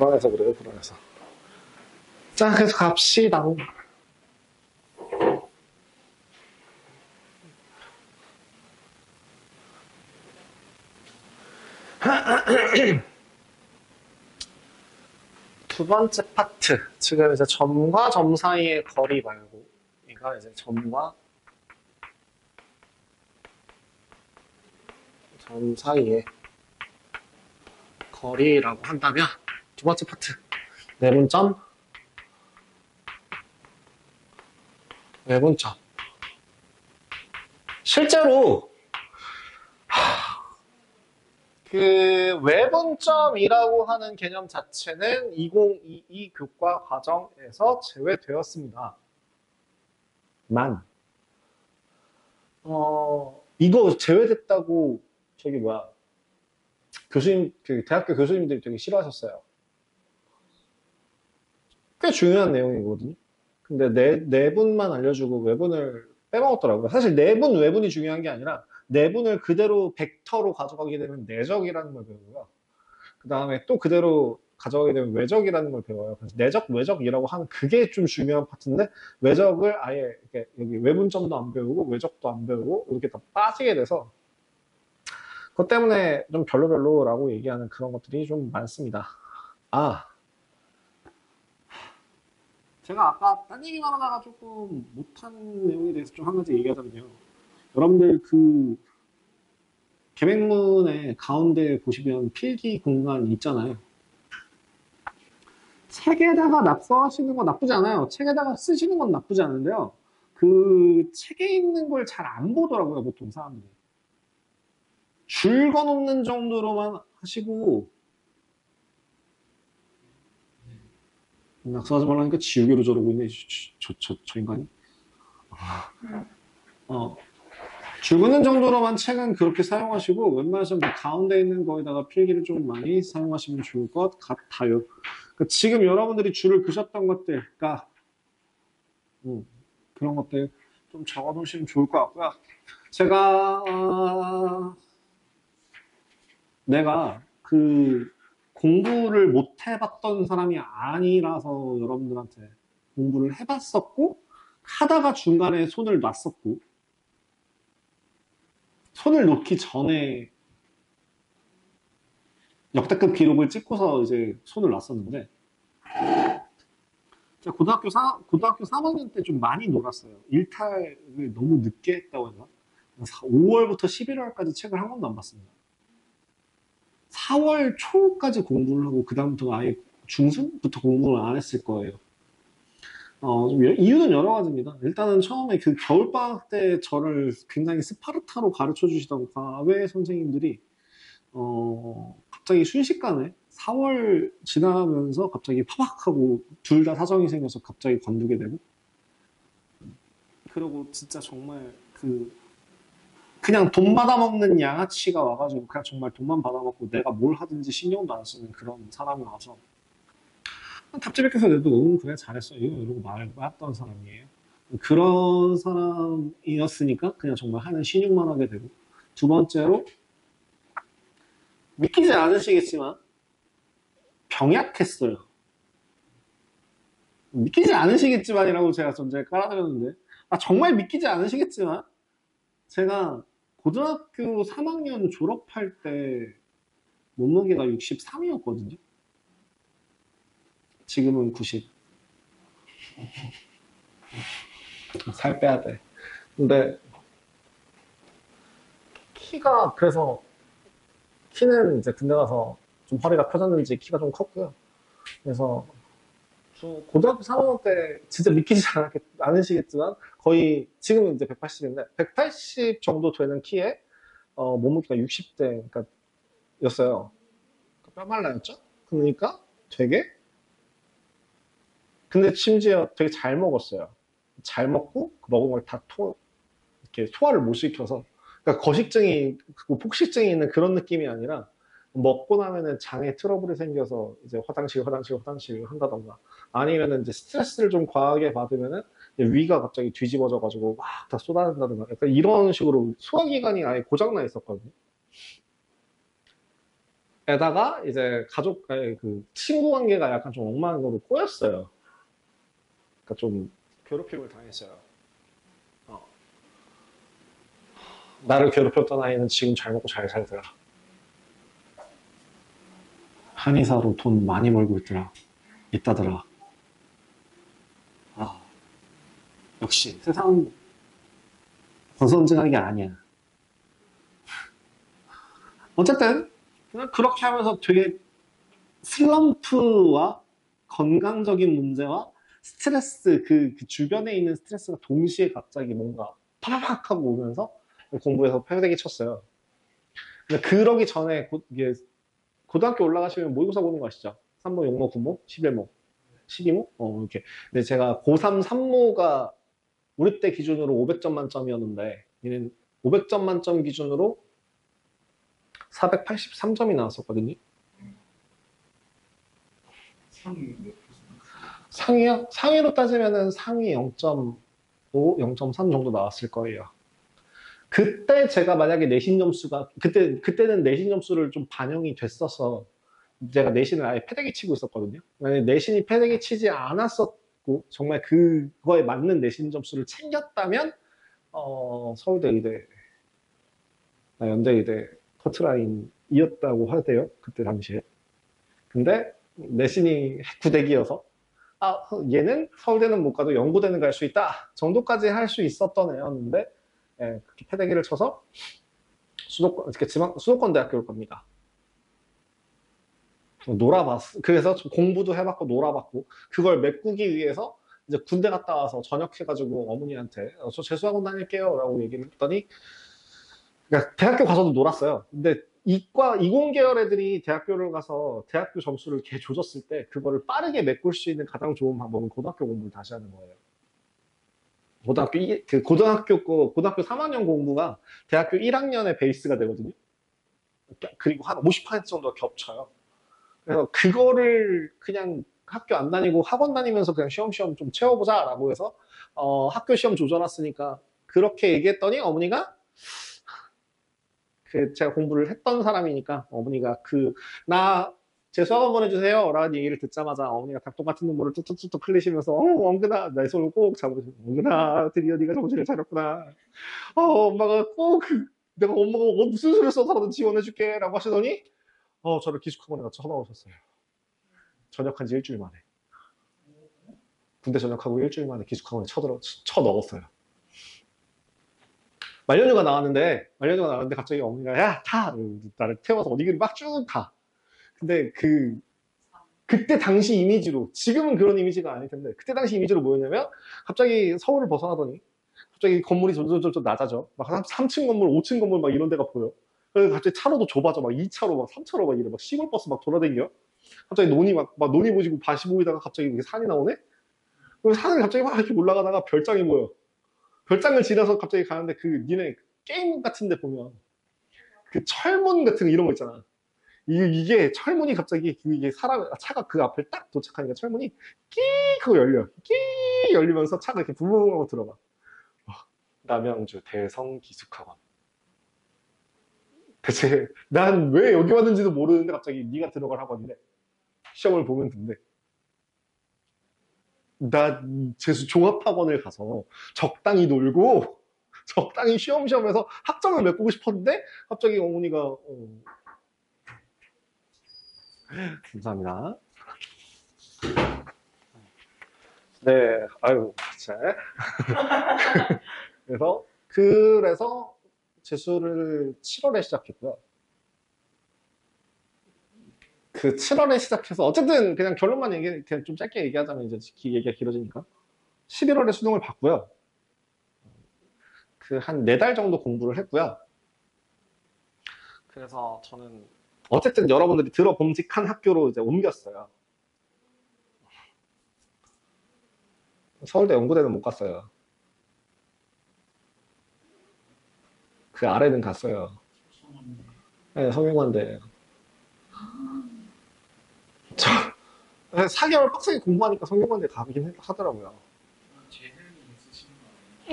불안해서 그래요, 불안해서. 자, 그래서 갑시다. 두 번째 파트. 지금 이제 점과 점 사이의 거리 말고, 얘가 이제 점과 점 사이의 거리라고 한다면, 두 번째 파트. 내분점, 외분점. 실제로, 그 외분점이라고 하는 개념 자체는 2022 교과 과정에서 제외되었습니다. 이거 제외됐다고 교수님, 대학교 교수님들이 되게 싫어하셨어요. 꽤 중요한 내용이거든요. 근데 내분만 알려주고 외분을 빼먹었더라고요. 사실 내분, 외분이 중요한 게 아니라 내분을 그대로 벡터로 가져가게 되면 내적이라는 걸 배우고요. 그 다음에 또 그대로 가져가게 되면 외적이라는 걸 배워요. 그래서 내적, 외적이라고 하는 그게 좀 중요한 파트인데 외적을 아예 이렇게 여기 외분점도 안 배우고 외적도 안 배우고 이렇게 다 빠지게 돼서 그것 때문에 좀 별로라고 얘기하는 그런 것들이 좀 많습니다. 제가 아까 딴 얘기만 하다가 조금 못한 내용에 대해서 좀 한 가지 얘기하자면요. 여러분들 계획문의 가운데 보시면 필기 공간 있잖아요. 책에다가 납서하시는 건 나쁘지 않아요. 책에다가 쓰시는 건 나쁘지 않은데요. 그 책에 있는 걸 잘 안 보더라고요, 보통 사람들이. 줄 거놓는 정도로만 하시고 낙서하지 말라니까 지우개로 저러고 있네, 저 인간이. 줄 긋는 정도로만 책은 그렇게 사용하시고 웬만하시면 그 가운데 있는 거에다가 필기를 좀 많이 사용하시면 좋을 것 같아요. 그러니까 지금 여러분들이 줄을 그셨던 것들, 그러니까 그런 것들 좀 적어 놓으시면 좋을 것 같고요. 내가 공부를 못 해봤던 사람이 아니라서 여러분들한테 공부를 해봤었고 하다가 중간에 손을 놨었고 손을 놓기 전에 역대급 기록을 찍고서 이제 손을 놨었는데 제가 고등학교 3학년 때 좀 많이 놀았어요. 일탈을 너무 늦게 했다고 했나? 5월부터 11월까지 책을 한 권도 안 봤습니다. 4월 초까지 공부를 하고 그 다음부터 아예 중순부터 공부를 안 했을 거예요. 이유는 여러 가지입니다. 일단은 처음에 그 겨울방학 때 저를 굉장히 스파르타로 가르쳐 주시던 과외 선생님들이 갑자기 순식간에 4월 지나면서 갑자기 파박하고 둘 다 사정이 생겨서 갑자기 관두게 되고 그리고 진짜 정말 그냥 돈 받아먹는 양아치가 와가지고 그냥 정말 돈만 받아먹고 내가 뭘 하든지 신경도 안 쓰는 그런 사람이 와서 답지백해서 내도 그래 잘했어 이러고 말았던 사람이에요. 그런 사람이었으니까 그냥 정말 하는 신용만 하게 되고 두 번째로 믿기지 않으시겠지만 병약했어요. 믿기지 않으시겠지만이라고 제가 전에 깔아드렸는데 정말 믿기지 않으시겠지만 제가 고등학교 3학년 졸업할 때 몸무게가 63이었거든요. 지금은 90. 살 빼야 돼. 근데 그래서 키는 이제 군대 가서 좀 허리가 펴졌는지 키가 좀 컸고요. 그래서 고등학교 3학년 때 진짜 믿기지 않으시겠지만 거의 지금은 이제 180인데 180 정도 되는 키에 몸무게가 60대 그러니까 였어요. 뼈말라였죠? 그러니까 근데 심지어 되게 잘 먹었어요. 잘 먹고 먹은 걸 다 이렇게 소화를 못 시켜서 그러니까 거식증이 폭식증이 있는 그런 느낌이 아니라 먹고 나면은 장에 트러블이 생겨서 이제 화장실 한다던가 아니면은 이제 스트레스를 좀 과하게 받으면은 위가 갑자기 뒤집어져가지고 막 다 쏟아낸다던가 약간 이런 식으로 소화기관이 아예 고장나 있었거든요. 에다가 이제 그 친구 관계가 약간 좀 엉망으로 꼬였어요. 그러니까 좀 괴롭힘을 당했어요. 어. 나를 괴롭혔던 아이는 지금 잘 먹고 잘 살더라. 한의사로 돈 많이 벌고 있다더라. 아, 역시 세상은 건선징하게 아니야. 어쨌든 그냥 그렇게 하면서 되게 슬럼프와 건강적인 문제와 스트레스, 그 주변에 있는 스트레스가 동시에 갑자기 뭔가 파바박 하고 오면서 공부에서 패대기 쳤어요. 근데 그러기 전에 이게 고등학교 올라가시면 모의고사 보는 거 아시죠? 3모, 6모, 9모, 11모, 12모? 이렇게. 근데 제가 고3 3모가 우리 때 기준으로 500점 만점이었는데, 얘는 500점 만점 기준으로 483점이 나왔었거든요. 상위요? 상위로 따지면은 상위 0.5, 0.3 정도 나왔을 거예요. 그때 제가 만약에 내신 점수가, 그때는 내신 점수를 좀 반영이 됐어서, 제가 내신을 아예 패대기 치고 있었거든요. 만약에 내신이 패대기 치지 않았었고, 정말 그거에 맞는 내신 점수를 챙겼다면, 서울대 의대, 연대 의대 커트라인이었다고 하대요. 그때 당시에. 근데 내신이 구대기여서 얘는 서울대는 못 가도 연구대는 갈 수 있다 정도까지 할 수 있었던 애였는데 그렇게 패대기를 쳐서 수도권 대학교를 갑니다. 놀아봤어. 그래서 공부도 해봤고 놀아봤고 그걸 메꾸기 위해서 이제 군대 갔다 와서 전역해가지고 어머니한테 저 재수학원 다닐게요 라고 얘기를 했더니 그러니까 대학교 가서도 놀았어요. 근데 이공 계열 애들이 대학교를 가서 대학교 점수를 개 조졌을 때 그거를 빠르게 메꿀 수 있는 가장 좋은 방법은 고등학교 공부를 다시 하는 거예요. 고등학교 3학년 공부가 대학교 1학년의 베이스가 되거든요. 그리고 한 50% 정도가 겹쳐요. 그래서 그거를 그냥 학교 안 다니고 학원 다니면서 그냥 시험시험 좀 채워보자라고 해서 학교 시험 조져놨으니까 그렇게 얘기했더니 어머니가 제가 공부를 했던 사람이니까 어머니가 나 재수학원 보내주세요 라는 얘기를 듣자마자 어머니가 닭똥 같은 눈물을 뚝뚝뚝뚝 흘리시면서 엉근아 내 손을 꼭 잡으시고 엉근아 드디어 네가 정신을 차렸구나 엄마가 꼭 내가 엄마가 무슨 수를 써서라도 지원해줄게 라고 하시더니 저를 기숙학원에 쳐넣으셨어요. 전역한 지 일주일 만에 군대 전역하고 일주일 만에 기숙학원에 쳐넣었어요. 말년휴가 나왔는데 갑자기 어머니가 야 타! 나를 태워서 어디를 막 쭉 가. 근데 그때 당시 이미지로 지금은 그런 이미지가 아닐 텐데 그때 당시 이미지로 뭐였냐면 갑자기 서울을 벗어나더니 갑자기 건물이 점점 낮아져. 막 3층 건물, 5층 건물 막 이런 데가 보여. 그래서 갑자기 차로도 좁아져. 막 2차로 막 3차로 막 이래. 막 시골 버스 막 돌아다녀. 갑자기 논이 막 논이 보이고 밭이 보이다가 갑자기 이렇게 산이 나오네? 그리고 산을 갑자기 막 이렇게 올라가다가 별장이 보여. 별장을 지나서 갑자기 가는데 니네 게임 같은 데 보면 그 철문 같은 이런 거 있잖아. 이게 철문이 갑자기 이게 차가 그 앞에 딱 도착하니까 철문이 끼 하고 열려. 끼 열리면서 차가 이렇게 부릉 하고 들어가. 남양주 대성기숙학원. 대체 난 왜 여기 왔는지도 모르는데 갑자기 네가 들어갈 학원이래. 시험을 보면 된대. 나 재수 종합학원을 가서 적당히 놀고 적당히 쉬엄쉬엄해서 학점을 메꾸고 싶었는데 갑자기 어머니가 감사합니다. 네, 아유, 제. 그래서 재수를 7월에 시작했고요. 그 7월에 시작해서 어쨌든 그냥 결론만 그냥 좀 짧게 얘기하자면 이제 얘기가 길어지니까 11월에 수능을 봤고요. 한 4달 정도 공부를 했고요. 그래서 저는 어쨌든 여러분들이 들어봄직한 학교로 이제 옮겼어요. 서울대 연구대는 못 갔어요. 그 아래는 갔어요. 네, 성균관대. 4개월 빡세게 공부하니까 성균관대 가긴 하더라고요.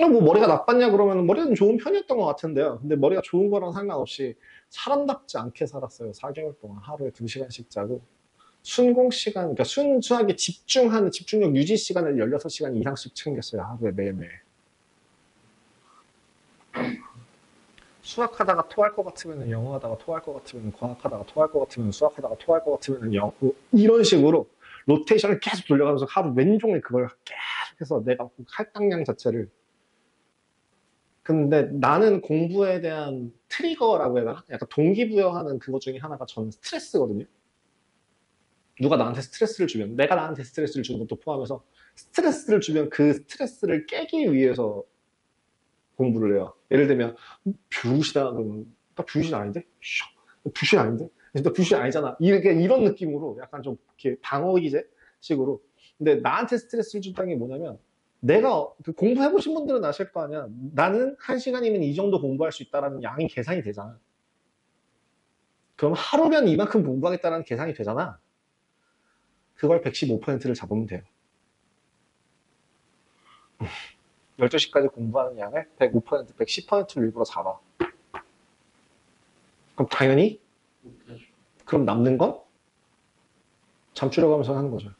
뭐 머리가 나빴냐 그러면 머리가 좀 좋은 편이었던 것 같은데요. 근데 머리가 좋은 거랑 상관없이 사람답지 않게 살았어요. 4개월 동안 하루에 2시간씩 자고 순공 시간, 그러니까 순수하게 집중하는 집중력 유지 시간을 16시간 이상씩 챙겼어요. 하루에 매일매일. 수학하다가 토할 것 같으면 영어 하다가 토할 것 같으면 과학하다가 토할 것 같으면 수학하다가 토할 것 같으면 영어, 이런 식으로 로테이션을 계속 돌려가면서 하루 왼종일 그걸 계속해서 내가 할당량 자체를. 근데 나는 공부에 대한 트리거라고 해야 되나? 약간 동기부여하는 그것 중에 하나가 저는 스트레스거든요. 누가 나한테 스트레스를 주면, 내가 나한테 스트레스를 주는 것도 포함해서 스트레스를 주면 그 스트레스를 깨기 위해서 공부를 해요. 예를 들면 뷰시다 그러면 나 뷰시 아닌데? 뷰시 아닌데? 나 뷰시 아니잖아. 이런 느낌으로 약간 좀 이렇게 방어 기제 식으로. 근데 나한테 스트레스를 준다는 게 뭐냐면 내가 그 공부해보신 분들은 아실 거 아니야. 나는 1시간이면 이 정도 공부할 수 있다라는 양이 계산이 되잖아. 그럼 하루면 이만큼 공부하겠다라는 계산이 되잖아. 그걸 115%를 잡으면 돼요. 12시까지 공부하는 양을 105%, 110%를 일부러 잡아. 그럼 당연히 그럼 남는 건 잠줄여가면서 하는 거죠.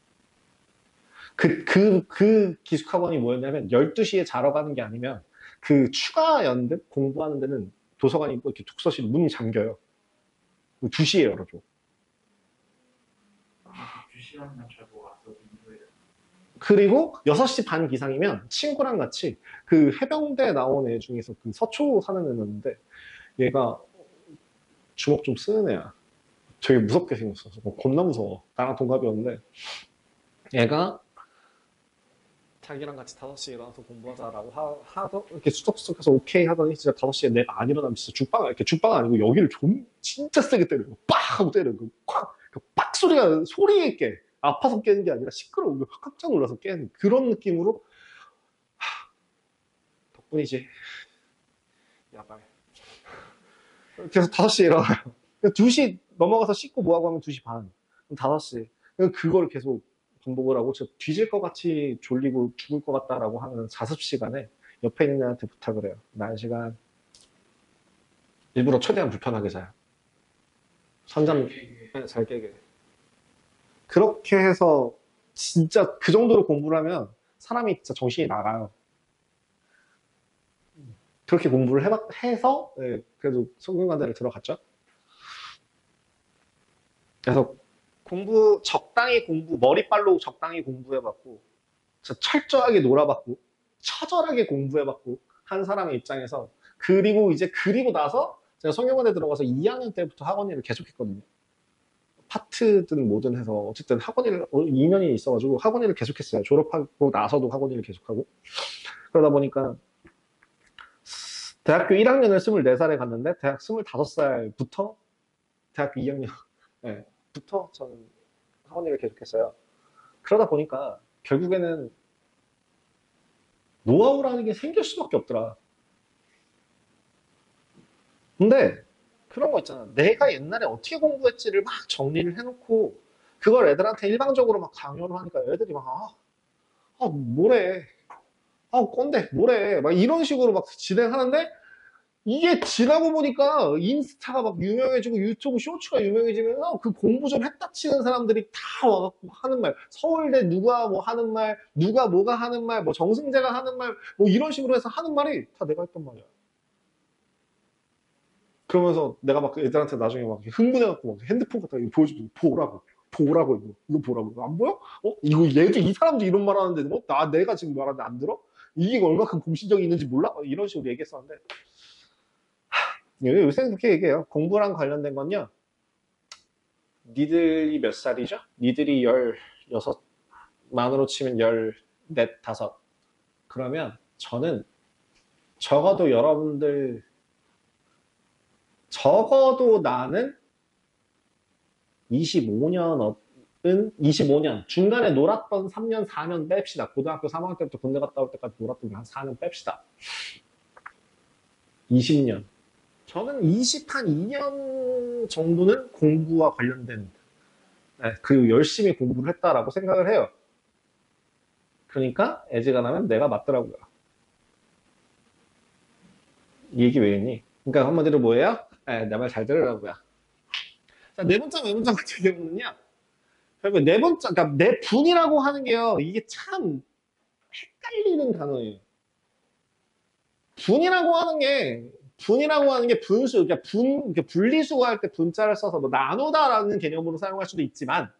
그 기숙학원이 뭐였냐면 12시에 자러 가는 게 아니면 그 추가 연습 공부하는 데는 도서관이 이렇게 독서실 문이 잠겨요. 2시에 열어줘. 2시간만 자고 와서 공부해요. 그리고 6시 반 기상이면 친구랑 같이 그 해병대 나온 애 중에서 그 서초 사는 애였는데 얘가 주먹 좀 쓰는 애야. 되게 무섭게 생겼어. 겁나 무서워. 나랑 동갑이었는데 얘가 자기랑 같이 5시에 일어나서 공부하자라고 하도 이렇게 수덕수덕해서 오케이 하더니 진짜 5시에 내가 안 일어나면 진짜 죽빵 아니고 여기를 좀 진짜 세게 때려요. 빡 하고 때려요. 빡 소리가 소리에 깨. 아파서 깨는 게 아니라 시끄러워. 깜짝 놀라서 깨는 그런 느낌으로 덕분이지. 야발. 그래서 5시에 일어나요. 2시 넘어가서 씻고 뭐하고 하면 2시 반. 그럼 5시. 그걸 계속 반복을 하고 저 뒤질 것 같이 졸리고 죽을 것 같다라고 하는 자습 시간에 옆에 있는 애한테 부탁을 해요. 난 시간 일부러 최대한 불편하게 자요. 선잠 잘 깨게. 그렇게 해서 진짜 그 정도로 공부를 하면 사람이 진짜 정신이 나가요. 그렇게 공부를 해서 네, 그래도 성균관대를 들어갔죠. 그래서 적당히 머리빨로 적당히 공부해봤고, 철저하게 놀아봤고, 처절하게 공부해봤고, 한 사람의 입장에서, 그리고 나서 제가 성균관대 들어가서 2학년 때부터 학원 일을 계속했거든요. 파트든 뭐든 해서, 어쨌든 학원 일을 2년이 있어가지고 학원 일을 계속했어요. 졸업하고 나서도 학원 일을 계속하고. 그러다 보니까, 대학교 1학년을 24살에 갔는데, 대학 25살부터 대학교 2학년, 네, 부터 저는 학원 일을 계속했어요. 그러다 보니까 결국에는 노하우라는 게 생길 수밖에 없더라. 근데 그런 거 있잖아. 내가 옛날에 어떻게 공부했지를 막 정리를 해놓고 그걸 애들한테 일방적으로 막 강요를 하니까 애들이 막 뭐래. 꼰대, 뭐래. 막 이런 식으로 막 진행하는데 이게 지나고 보니까 인스타가 막 유명해지고 유튜브 쇼츠가 유명해지면서 그 공부 좀 했다 치는 사람들이 다 와갖고 하는 말. 서울대 누가 뭐 하는 말, 누가 뭐가 하는 말, 뭐 정승재가 하는 말, 뭐 이런 식으로 해서 하는 말이 다 내가 했던 말이야. 그러면서 내가 막 애들한테 나중에 막 흥분해갖고 막 핸드폰 갖다가 이거 보여주고 보라고 이거 보라고 안 보여? 이거 얘도 이 사람도 이런 말 하는데 내가 지금 말하는데 안 들어? 이게 얼마큼 공신력이 있는지 몰라? 이런 식으로 얘기했었는데 요새는 그렇게 얘기해요. 공부랑 관련된 건요. 니들이 몇 살이죠? 니들이 16, 만으로 치면 14, 5. 그러면 저는 적어도 나는 25년, 중간에 놀았던 3년, 4년 뺍시다. 고등학교 3학년 때부터 군대 갔다 올 때까지 놀았던 게 한 4년 뺍시다. 20년. 저는 2년 정도는 공부와 관련된, 그리고 열심히 공부를 했다라고 생각을 해요. 그러니까 애지간하면 내가 맞더라고요. 이 얘기 왜 했니? 그러니까 한마디로 뭐예요? 내 말 잘 들으라고요. 자, 내분점, 외분점 같은 경우는요. 결국 내분점, 그러니까 내분이라고 하는 게요. 이게 참 헷갈리는 단어예요. 분이라고 하는 게 분수, 그러니까 분리수거할 때 분자를 써서 뭐 나누다라는 개념으로 사용할 수도 있지만,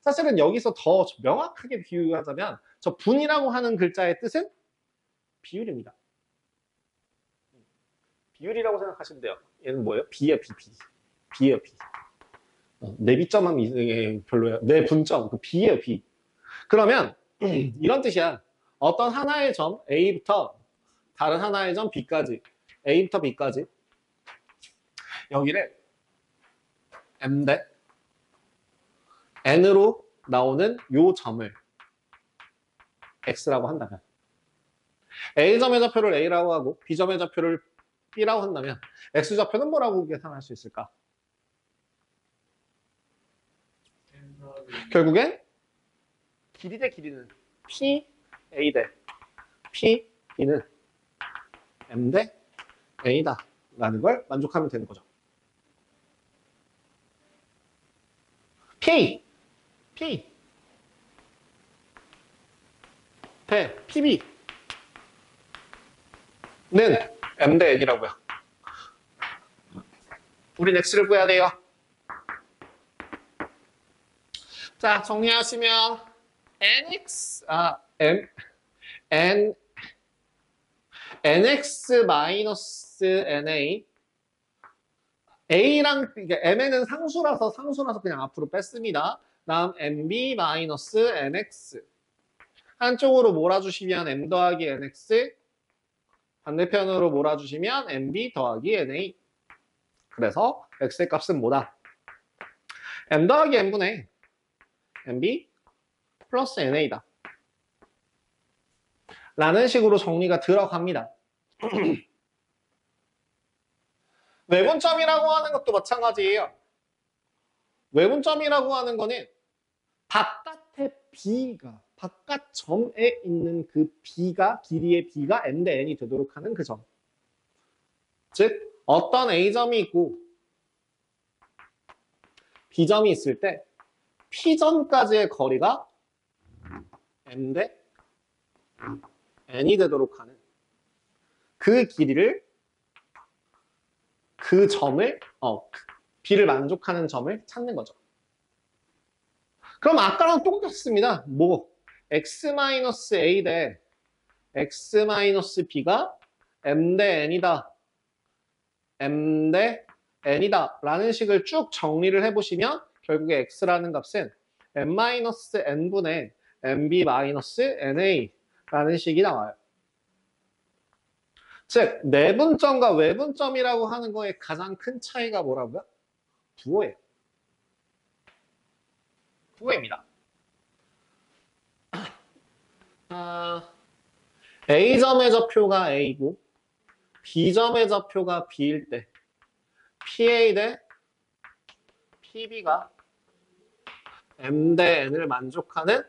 사실은 여기서 더 명확하게 비유하자면, 저 분이라고 하는 글자의 뜻은 비율입니다. 비율이라고 생각하시면 돼요. 얘는 뭐예요? B예요, B. B예요, B. 내 B점만 별로예요. 내 분점, 그 B예요, B. 그러면 이런 뜻이야. 어떤 하나의 점 A부터 다른 하나의 점 B까지, A부터 B까지 여기를 M 대 N으로 나오는 요 점을 X라고 한다면 A점의 좌표를 A라고 하고 B점의 좌표를 B라고 한다면 X좌표는 뭐라고 계산할 수 있을까? 결국엔 길이 대 길이는 P, A 대 P, B는 M 대 A다 라는 걸 만족하면 되는 거죠. P 대 PB는 M 대 N이라고요. 우린 X를 구해야 돼요. 자, 정리하시면 NX 마이너스 NA A랑 그러니까 MN은 상수라서 그냥 앞으로 뺐습니다. 다음 NB 마이너스 NX 한쪽으로 몰아주시면 M 더하기 NX 반대편으로 몰아주시면 NB 더하기 NA 그래서 X의 값은 뭐다? M 더하기 N분의 NB 플러스 NA다 라는 식으로 정리가 들어갑니다. 외분점이라고 하는 것도 마찬가지예요. 외분점이라고 하는 거는 바깥의 B가 바깥 점에 있는 그 B가 길이의 B가 M 대 N이 되도록 하는 그 점. 즉 어떤 A점이 있고 B점이 있을 때 P점까지의 거리가 M 대 N이 되도록 하는 그 길이를 그 점을 B를 만족하는 점을 찾는 거죠. 그럼 아까랑 똑같습니다. 뭐 X-A 대 X-B가 M 대 N이다. M 대 N이다. 라는 식을 쭉 정리를 해보시면 결국에 X라는 값은 M-N분의 MB-NA 라는 식이 나와요. 즉 내분점과 외분점이라고 하는 거의 가장 큰 차이가 뭐라고요? 부호예요. 부호입니다. A점의 좌표가 A고 B점의 좌표가 B일 때 PA 대 PB가 M 대 N을 만족하는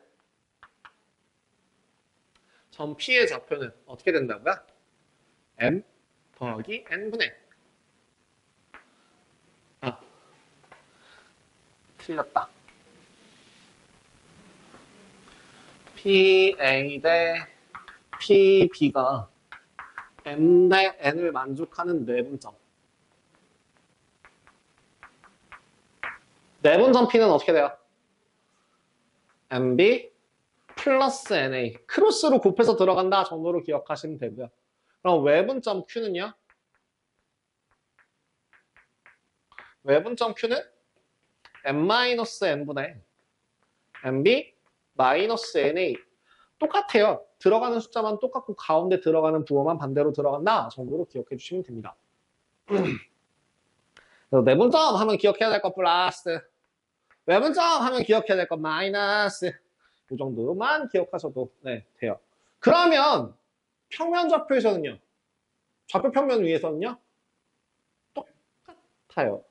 점 P의 좌표는 어떻게 된다고요? M 더하기 N분의 틀렸다. PA 대 PB가 M 대 N을 만족하는 내분점. 내분점 P는 어떻게 돼요? MB 플러스 NA. 크로스로 곱해서 들어간다 정도로 기억하시면 되고요. 그럼 외분점 Q는요? 외분점 Q는 M-N분의 MB 마이너스 NA. 똑같아요. 들어가는 숫자만 똑같고 가운데 들어가는 부호만 반대로 들어간다 정도로 기억해 주시면 됩니다. 그래서 내분점 하면 기억해야 될 거 플러스, 외분점 하면 기억해야 될 거 마이너스, 이 정도만 기억하셔도 돼요. 그러면 평면 좌표에서는요, 좌표 평면 위에서는요 똑같아요.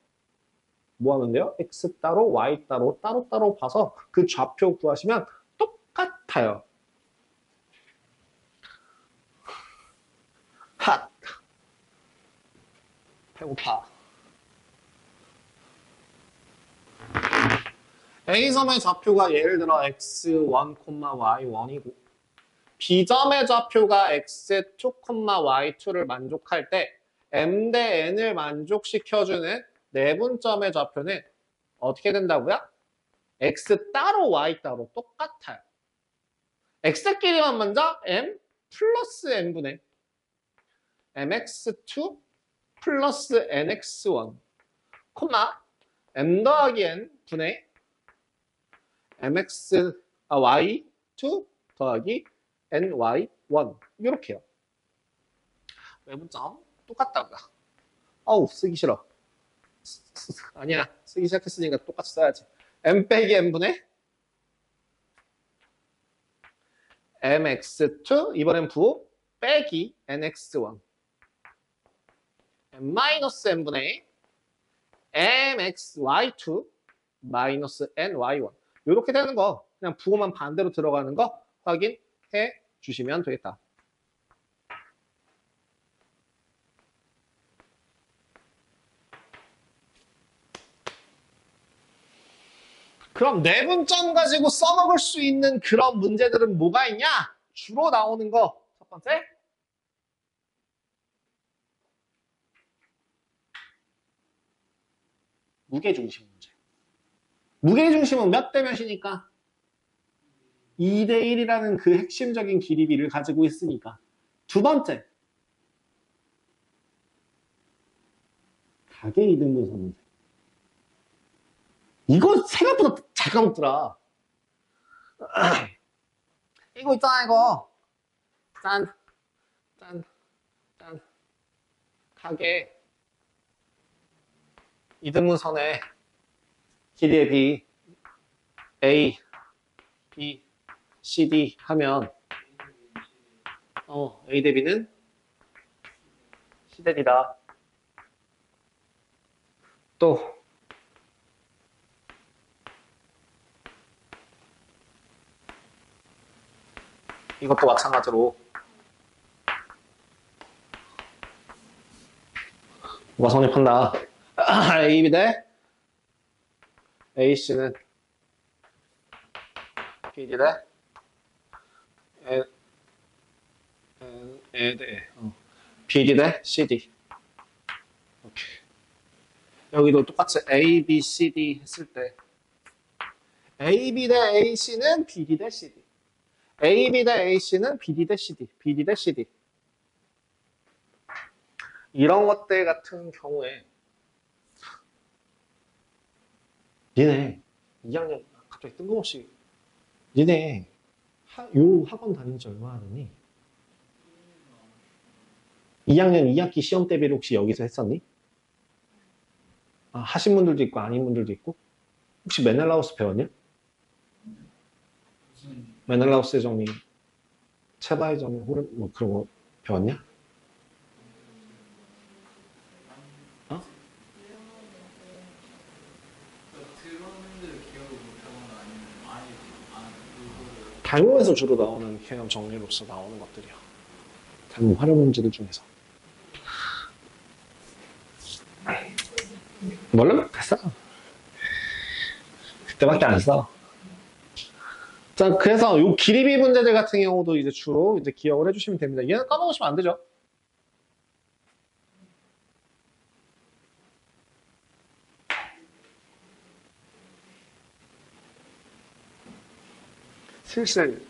뭐 하면 돼요? X 따로 Y 따로 따로 봐서 그 좌표 구하시면 똑같아요. 핫. 배고파. A점의 좌표가 예를 들어 x1, y1이고 B점의 좌표가 x2, y2를 만족할 때 m 대 n을 만족시켜주는 내분점의 좌표는 어떻게 된다고요? x 따로 y 따로 똑같아요. x끼리만 먼저 m 플러스 n분의 mx2 플러스 nx1 m 더하기 n 분의 y2 더하기 ny1 이렇게요. 외분점 똑같다고요. 어우 쓰기 싫어. 아니야 쓰기 시작했으니까 똑같이 써야지. m 빼기 n분의 mx2 이번엔 부호 빼기 nx1 m-n분의 mxy2 마이너스 ny1 이렇게 되는 거 그냥 부호만 반대로 들어가는 거 확인해 주시면 되겠다. 그럼 내분점 가지고 써먹을 수 있는 그런 문제들은 뭐가 있냐? 주로 나오는 거 첫 번째 무게중심 문제. 무게중심은 몇 대 몇이니까? 2대 1이라는 그 핵심적인 길이비를 가지고 있으니까. 두 번째 가계 이등분선 문제. 이거 생각보다 잘 까먹더라. 이거 있잖아 이거. 짠. 가계 이등분선의 길이의 b a, b, c, d 하면 a 대 b는 c 대 d다. 또 이것도 마찬가지로 누가 성립한다. AB 대 AC는 BD 대 BD 대 CD. 오케이. 여기도 똑같이 A, B, C, D 했을 때 AB 대 AC는 BD 대 CD. AB 대 AC는 BD 대 CD. BD 대 CD. 이런 것들 같은 경우에 니네 2학년 갑자기 뜬금없이 니네 요 학원 다닌 지 얼마나 됐니? 2학년 2학기 시험 대비를 혹시 여기서 했었니? 아, 하신 분들도 있고 아닌 분들도 있고 혹시 메넬라우스 배웠냐? 메넬라우스의 정리, 체바의 정리, 뭐 그런 거 배웠냐? 닮음에서 주로 나오는 개념 정리로서 나오는 것들이야. 닮음 활용 문제들 중에서. 몰라? 됐어. 그때밖에 안 써. 자, 그래서 요 길이비 문제들 같은 경우도 이제 주로 이제 기억을 해주시면 됩니다. 얘는 까먹으시면 안 되죠. 슬슬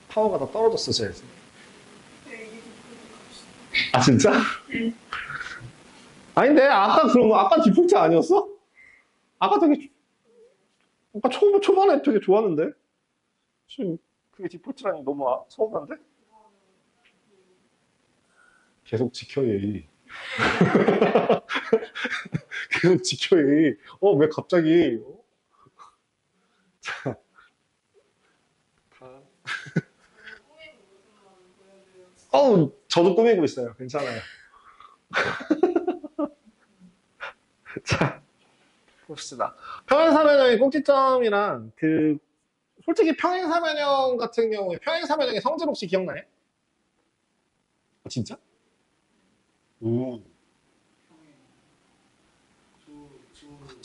파워가 더 떨어졌어, 쟤. 아, 진짜? 아닌데, 아까 그런 거, 아까 디폴트 아니었어? 아까 되게, 아까 초반에 되게 좋았는데? 지금 그게 디폴트라니 너무 서운한데? 계속 지켜야. 계속 지켜야. 왜 갑자기. 자. 저도 꾸미고 있어요. 괜찮아요. 자, 봅시다. 평행사면형의 꼭지점이랑 솔직히 평행사면형 같은 경우에 평행사면형의 성질 혹시 기억나요? 진짜?